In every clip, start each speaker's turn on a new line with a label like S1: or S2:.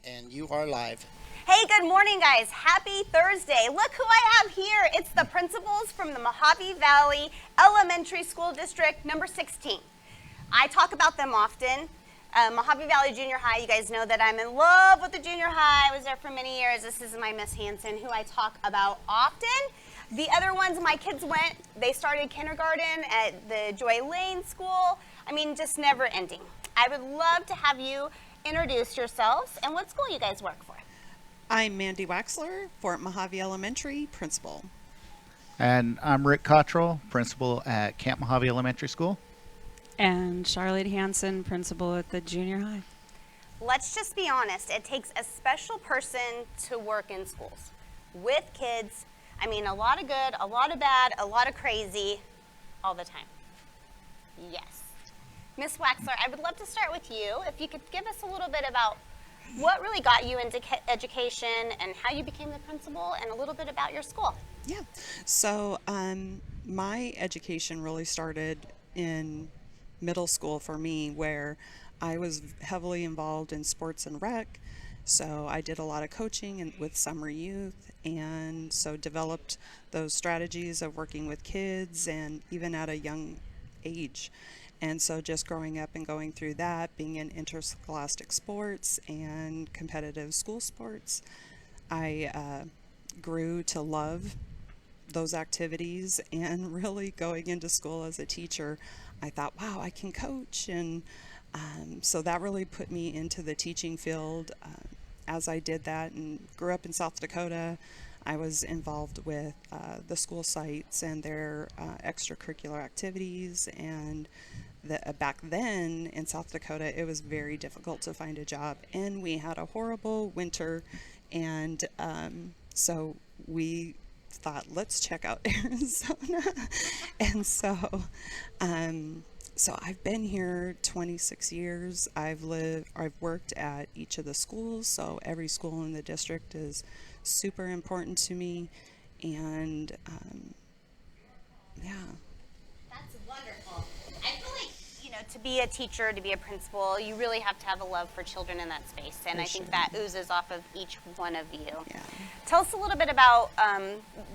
S1: and you are live.
S2: Hey, good morning, guys. Happy Thursday. Look who I have here. It's the principals from the Mohave Valley Elementary School District number 16. I talk about them often. Mohave Valley Junior High, you guys know that I'm in love with the junior high. I was there for many years. This is my Miss Hansen, who I talk about often. The other ones, my kids they started kindergarten at the Joy Lane School. I mean, just never ending. I would love to have you introduce yourselves and what school you guys work for.
S3: I'm Mandy Waxler, Fort Mohave Elementary Principal.
S4: And I'm Rick Cottrell, principal at Camp Mohave Elementary School.
S5: And Charlotte Hansen, principal at the junior high.
S2: Let's just be honest, it takes a special person to work in schools with kids. I mean, a lot of good, a lot of bad, a lot of crazy, all the time. Yes. Miss Waxler, I would love to start with you. If you could give us a little bit about what really got you into education and how you became the principal and a little bit about your school.
S3: Yeah, so my education really started in middle school for me, where I was heavily involved in sports and rec. So I did a lot of coaching and with summer youth, and so developed those strategies of working with kids and even at a young age. And so just growing up and going through that, being in interscholastic sports and competitive school sports, I grew to love those activities. And really going into school as a teacher, I thought, wow, I can coach. And so that really put me into the teaching field. As I did that and grew up in South Dakota, I was involved with the school sites and their extracurricular activities. And back then in South Dakota, it was very difficult to find a job, and we had a horrible winter, and so we thought, let's check out Arizona. And so I've been here 26 years. I've worked at each of the schools, so every school in the district is super important to me, and yeah.
S2: That's wonderful. I feel like, to be a teacher, to be a principal, you really have to have a love for children in that space. And I think that oozes off of each one of you.
S3: Yeah.
S2: Tell us a little bit about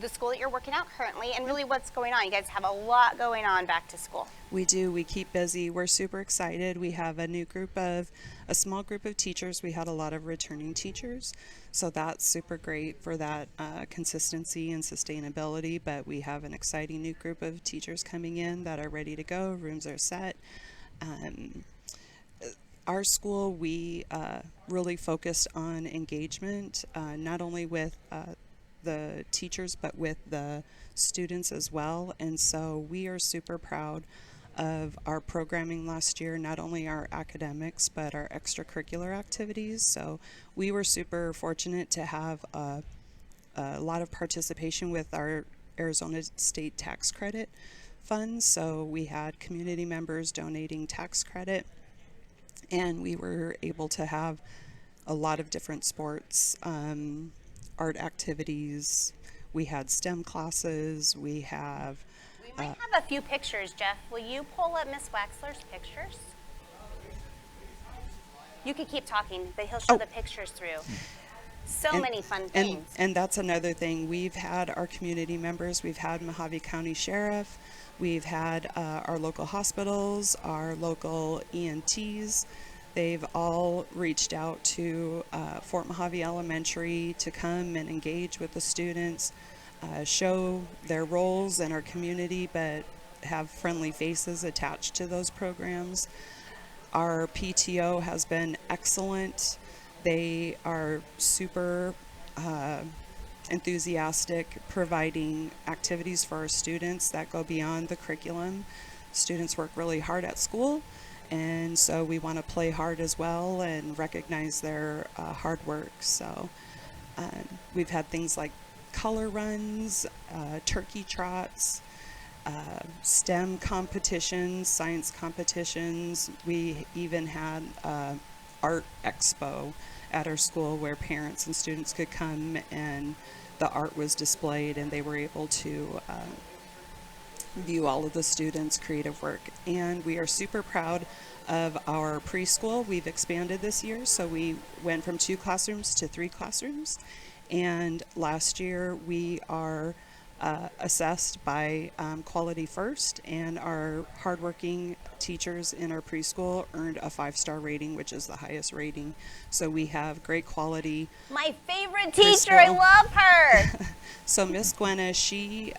S2: the school that you're working at currently and really what's going on. You guys have a lot going on back to school.
S3: We do. We keep busy. We're super excited. We have a small group of teachers. We had a lot of returning teachers. So that's super great for that consistency and sustainability. But we have an exciting new group of teachers coming in that are ready to go. Rooms are set. Our school, we really focused on engagement, not only with the teachers, but with the students as well. And so we are super proud of our programming last year, not only our academics, but our extracurricular activities. So we were super fortunate to have a lot of participation with our Arizona State Tax Credit funds. So we had community members donating tax credit, and we were able to have a lot of different sports, art activities. We had STEM classes. We have
S2: We might have a few pictures, Jeff. Will you pull up Miss Waxler's pictures? You could keep talking, but he'll show the pictures through. So many fun things.
S3: And that's another thing. We've had our community members. We've had Mohave County Sheriff. We've had our local hospitals, our local EMTs. They've all reached out to Fort Mohave Elementary to come and engage with the students, show their roles in our community, but have friendly faces attached to those programs. Our PTO has been excellent. They are super enthusiastic, providing activities for our students that go beyond the curriculum. Students work really hard at school, and so we want to play hard as well and recognize their hard work. So we've had things like color runs, turkey trots, STEM competitions, science competitions. We even had art expo at our school where parents and students could come and the art was displayed, and they were able to view all of the students' creative work. And we are super proud of our preschool. We've expanded this year, so we went from 2 classrooms to 3 classrooms. And last year we are assessed by Quality First, and our hardworking teachers in our preschool earned a 5-star rating, which is the highest rating. So we have great quality.
S2: My favorite teacher, I love her.
S3: So Miss Gwenna, she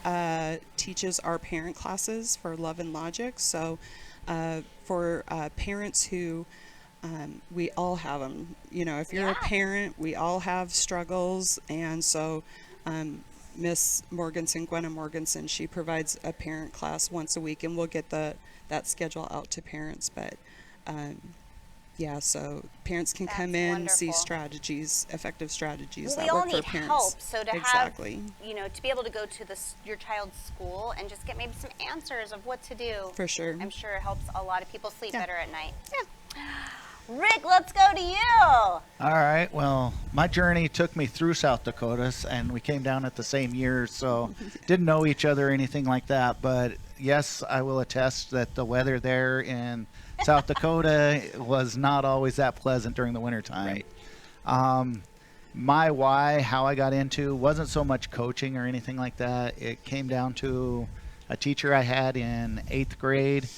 S3: teaches our parent classes for Love and Logic. So for parents who, we all have them. You know, if you're a parent, we all have struggles. And so Miss Morganson, Gwenna Morganson, she provides a parent class once a week, and we'll get that schedule out to parents. But yeah, so parents can come in,
S2: wonderful.
S3: see strategies, effective strategies
S2: Well,
S3: that
S2: we all
S3: work for
S2: need
S3: parents.
S2: help, so to
S3: Exactly.
S2: have, you know, to be able to go to your child's school and just get maybe some answers of what to do.
S3: For sure.
S2: I'm sure it helps a lot of people sleep
S3: Yeah.
S2: better at night. Yeah. Rick, let's go to you.
S4: All right. Well, my journey took me through South Dakota, and we came down at the same year, so didn't know each other or anything like that. But yes, I will attest that the weather there in South Dakota was not always that pleasant during the wintertime.
S3: Right.
S4: My why, how I got into, wasn't so much coaching or anything like that. It came down to a teacher I had in 8th grade,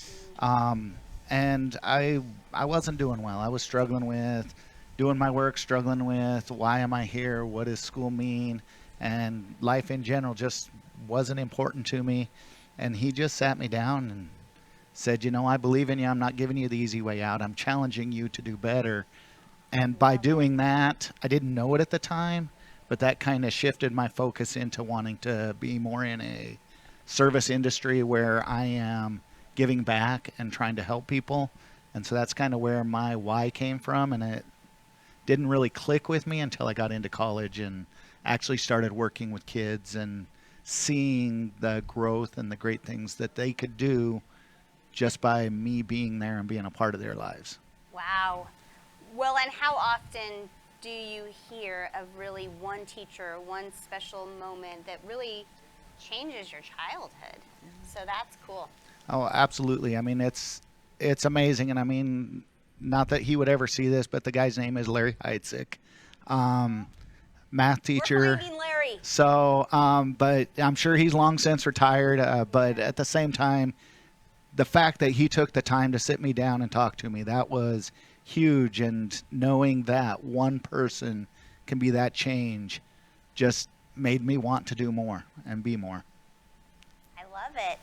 S4: and I wasn't doing well. I was struggling with doing my work, struggling with why am I here, what does school mean, and life in general just wasn't important to me. And he just sat me down and said, you know, I believe in you. I'm not giving you the easy way out. I'm challenging you to do better. And by doing that, I didn't know it at the time, but that kind of shifted my focus into wanting to be more in a service industry where I am giving back and trying to help people. And so that's kind of where my why came from. And it didn't really click with me until I got into college and actually started working with kids and seeing the growth and the great things that they could do just by me being there and being a part of their lives.
S2: Wow. Well, and how often do you hear of really one teacher, one special moment that really changes your childhood? So that's cool.
S4: Oh, absolutely. I mean, it's amazing. And I mean, not that he would ever see this, but the guy's name is Larry Heitzig. Math teacher.
S2: We're finding Larry.
S4: So, but I'm sure he's long since retired. But at the same time, the fact that he took the time to sit me down and talk to me, that was huge. And knowing that one person can be that change just made me want to do more and be more.
S2: I love it.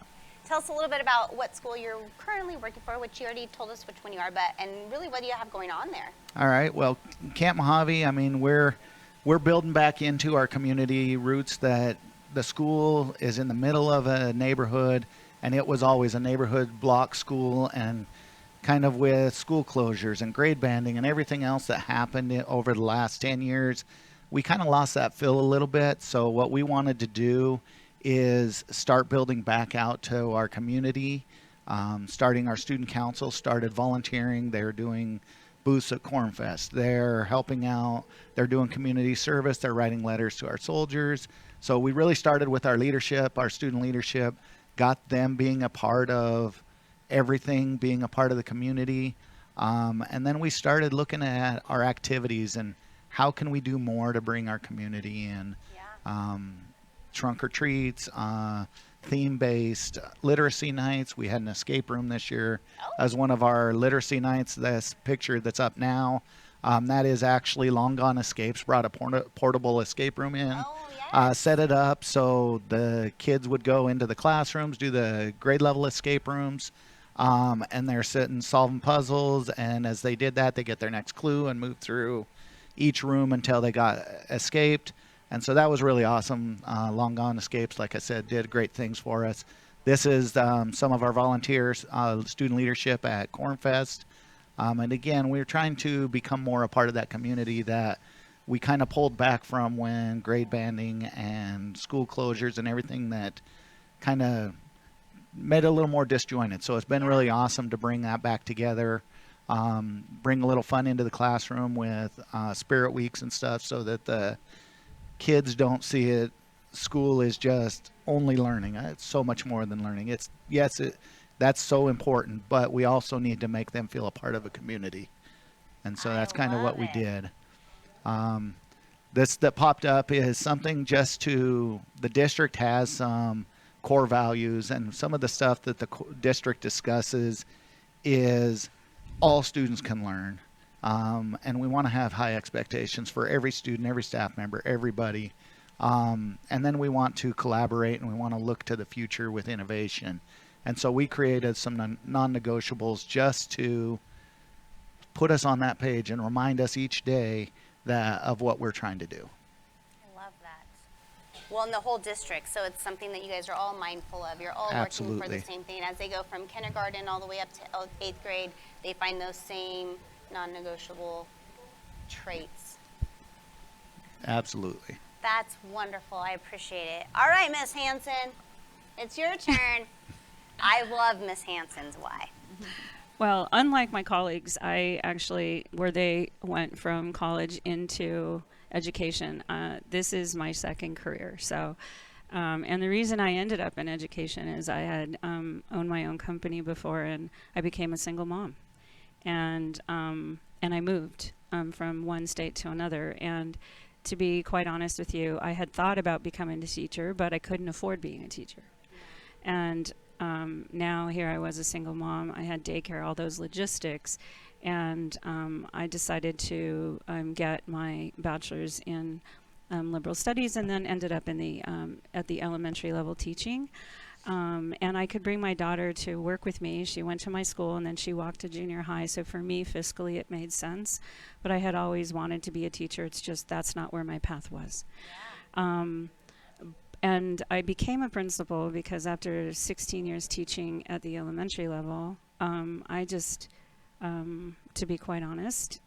S2: Tell us a little bit about what school you're currently working for, which you already told us which one you are, but and really what do you have going on there?
S4: All right. Well, Camp Mohave, I mean, we're building back into our community roots. That the school is in the middle of a neighborhood, and it was always a neighborhood block school, and kind of with school closures and grade banding and everything else that happened over the last 10 years, we kind of lost that feel a little bit. So what we wanted to do is start building back out to our community, starting our student council, started volunteering. They're doing booths at Cornfest. They're helping out. They're doing community service. They're writing letters to our soldiers. So we really started with our leadership, our student leadership, got them being a part of everything, being a part of the community. And then we started looking at our activities and how can we do more to bring our community in.
S2: Yeah.
S4: Trunk or treats, theme-based literacy nights. We had an escape room this year as one of our literacy nights. This picture that's up now, that is actually Long Gone Escapes, brought a portable escape room in, set it up so the kids would go into the classrooms, do the grade level escape rooms, and they're sitting solving puzzles, and as they did that, they get their next clue and move through each room until they got escaped. And so that was really awesome. Long Gone Escapes, like I said, did great things for us. This is some of our volunteers, student leadership at Cornfest. And again, we're trying to become more a part of that community that we kind of pulled back from when grade banding and school closures and everything that kind of made it a little more disjointed. So it's been really awesome to bring that back together, bring a little fun into the classroom with spirit weeks and stuff so that the kids don't see it school is just only learning. It's so much more than learning. It's yes, that's so important, but we also need to make them feel a part of a community, and so that's kind of what we did. This that popped up is something just to the district has some core values, and some of the stuff that the district discusses is all students can learn. And we want to have high expectations for every student, every staff member, everybody. And then we want to collaborate, and we want to look to the future with innovation. And so we created some non-negotiables just to put us on that page and remind us each day of what we're trying to do.
S2: I love that. Well, in the whole district, so it's something that you guys are all mindful of. You're all
S4: Absolutely.
S2: working for the same thing. As they go from kindergarten all the way up to 8th grade, they find those same non-negotiable traits.
S4: Absolutely.
S2: That's wonderful. I appreciate it. All right, Miss Hansen, it's your turn. I love Miss Hansen's why.
S5: Well, unlike my colleagues, I actually, where they went from college into education, this is my second career. So, and the reason I ended up in education is I had owned my own company before, and I became a single mom, and I moved from one state to another. And to be quite honest with you, I had thought about becoming a teacher, but I couldn't afford being a teacher. And now here I was a single mom. I had daycare, all those logistics, and I decided to get my bachelor's in liberal studies, and then ended up in the at the elementary level teaching. And I could bring my daughter to work with me. She went to my school, and then she walked to junior high. So for me, fiscally, it made sense. But I had always wanted to be a teacher. It's just that's not where my path was. Yeah. And I became a principal because after 16 years teaching at the elementary level, I just, to be quite honest,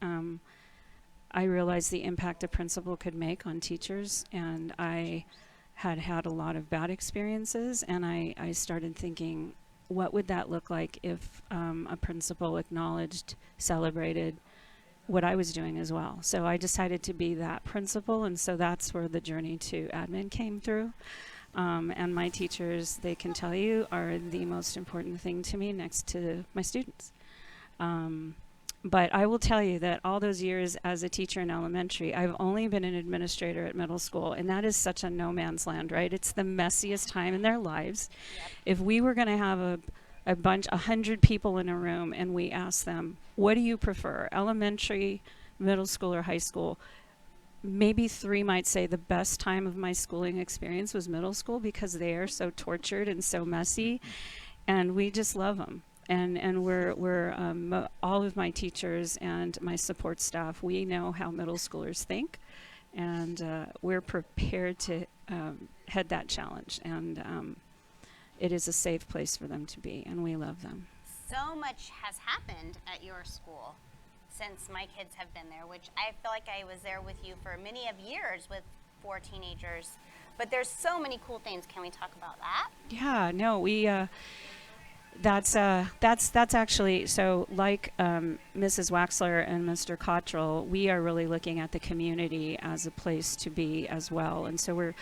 S5: I realized the impact a principal could make on teachers, and I had had a lot of bad experiences, and I started thinking, what would that look like if a principal acknowledged, celebrated what I was doing as well. So I decided to be that principal, and so that's where the journey to admin came through. And my teachers, they can tell you, are the most important thing to me next to my students. But I will tell you that all those years as a teacher in elementary, I've only been an administrator at middle school, and that is such a no man's land, right? It's the messiest time in their lives. Yep. If we were going to have a bunch, 100 people in a room, and we ask them, what do you prefer, elementary, middle school, or high school? Maybe 3 might say the best time of my schooling experience was middle school because they are so tortured and so messy, and we just love them. And we're all of my teachers and my support staff, we know how middle schoolers think, and we're prepared to head that challenge. And it is a safe place for them to be, and we love them.
S2: So much has happened at your school since my kids have been there, which I feel like I was there with you for many of years with 4 teenagers. But there's so many cool things. Can we talk about that?
S5: Yeah, no, we that's actually, so like Mrs. Waxler and Mr. Cottrell, we are really looking at the community as a place to be as well. And so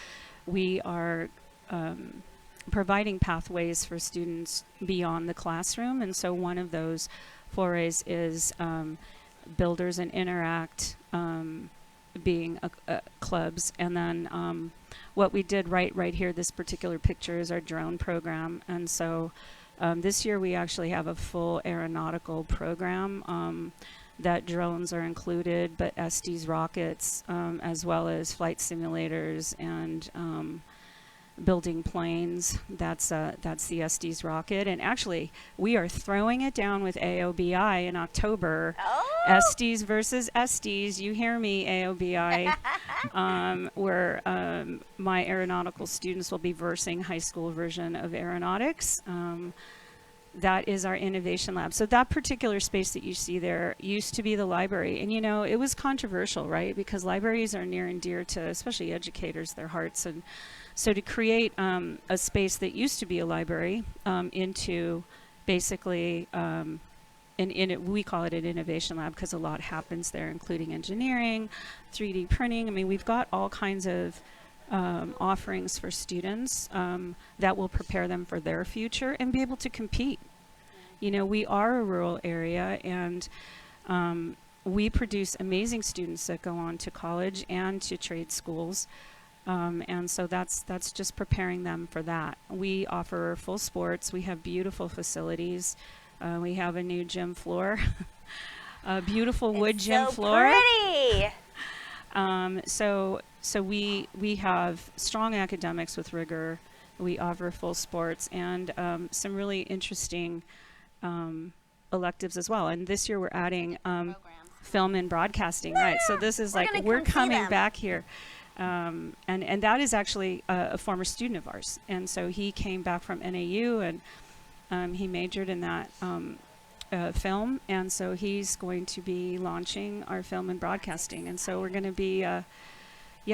S5: we are providing pathways for students beyond the classroom. And so one of those forays is Builders and Interact being clubs. And then what we did right here, this particular picture, is our drone program. And so this year we actually have a full aeronautical program that drones are included, but Estes rockets, as well as flight simulators and building planes. That's the Estes rocket, and actually we are throwing it down with AOBI in October.
S2: Oh.
S5: Estes versus Estes, you hear me, AOBI, where my aeronautical students will be versing high school version of aeronautics. That is our innovation lab. So that particular space that you see there used to be the library. And, you know, it was controversial, right? Because libraries are near and dear to, especially educators, their hearts. And so to create a space that used to be a library into basically, we call it an innovation lab because a lot happens there, including engineering, 3D printing. I mean, we've got all kinds of offerings for students that will prepare them for their future and be able to compete. You know, we are a rural area, and we produce amazing students that go on to college and to trade schools. And so that's just preparing them for that. We offer full sports. We have beautiful facilities. We have a new gym floor, a beautiful wood gym floor.
S2: Pretty.
S5: So we have strong academics with rigor. We offer full sports and some really interesting electives as well. And this year we're adding film and broadcasting. Right. So this is we're coming back here. And that is actually a former student of ours. And so he came back from NAU, and he majored in that film. And so he's going to be launching our film and broadcasting. And so we're going to be,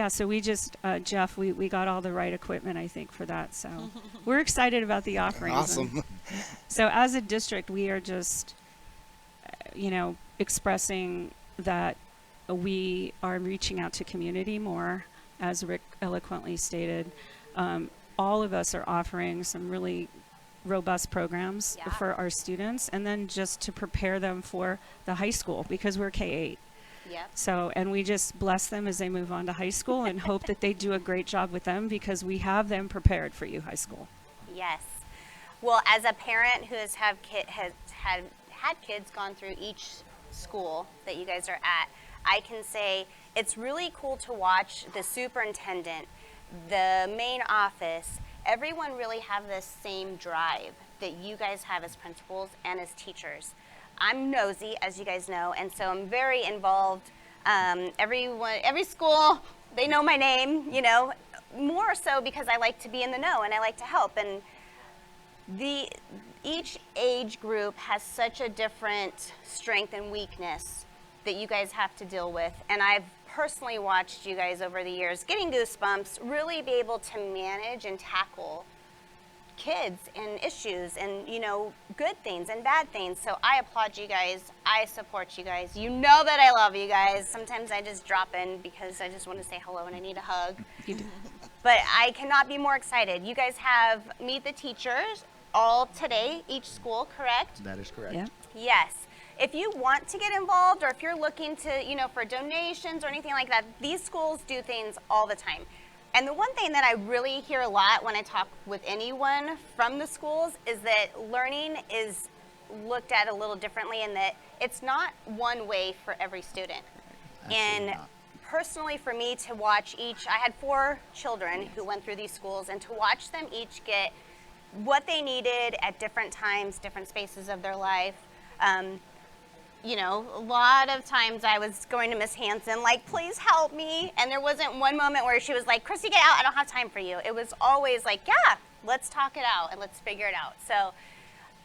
S5: so we just, Jeff, we got all the right equipment, I think, for that. So we're excited about the offerings.
S1: Awesome.
S5: So as a district, we are just, expressing that we are reaching out to community more, as Rick eloquently stated. All of us are offering some really robust programs for our students, and then just to prepare them for the high school, because we're K-8.
S2: Yep.
S5: So, and we just bless them as they move on to high school and hope that they do a great job with them, because we have them prepared for high school.
S2: Yes. Well, as a parent who has had kids gone through each school that you guys are at, I can say it's really cool to watch the superintendent, the main office, everyone really have this same drive that you guys have as principals and as teachers. I'm nosy, as you guys know, and so I'm very involved. Every school, they know my name, more so because I like to be in the know and I like to help. And each age group has such a different strength and weakness that you guys have to deal with. And I've personally watched you guys over the years, getting goosebumps, really be able to manage and tackle kids and issues and, good things and bad things. So I applaud you guys. I support you guys. You know that I love you guys. Sometimes I just drop in because I just want to say hello and I need a hug. But I cannot be more excited. You guys have Meet the Teachers all today, each school, correct?
S4: That is correct.
S5: Yeah.
S2: Yes. If you want to get involved, or if you're looking to, for donations or anything like that, these schools do things all the time. And the one thing that I really hear a lot when I talk with anyone from the schools is that learning is looked at a little differently, in that it's not one way for every student. And personally, for me to watch I had 4 children who went through these schools, and to watch them each get what they needed at different times, different spaces of their life. A lot of times I was going to Miss Hansen, like, please help me. And there wasn't one moment where she was like, Christy, get out, I don't have time for you. It was always like, yeah, let's talk it out and let's figure it out. So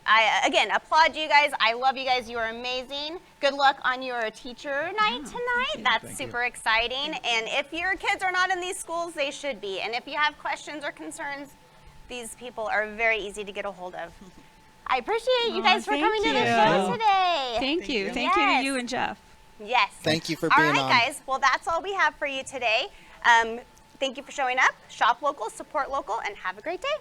S2: I, again, applaud you guys. I love you guys. You are amazing. Good luck on your teacher night tonight. That's super exciting. And if your kids are not in these schools, they should be. And if you have questions or concerns, these people are very easy to get a hold of. I appreciate you guys for coming to the show today.
S5: Thank you. Thank you to you and Jeff.
S2: Yes.
S1: Thank you for being on.
S2: All right, guys. Well, that's all we have for you today. Thank you for showing up. Shop local, support local, and have a great day.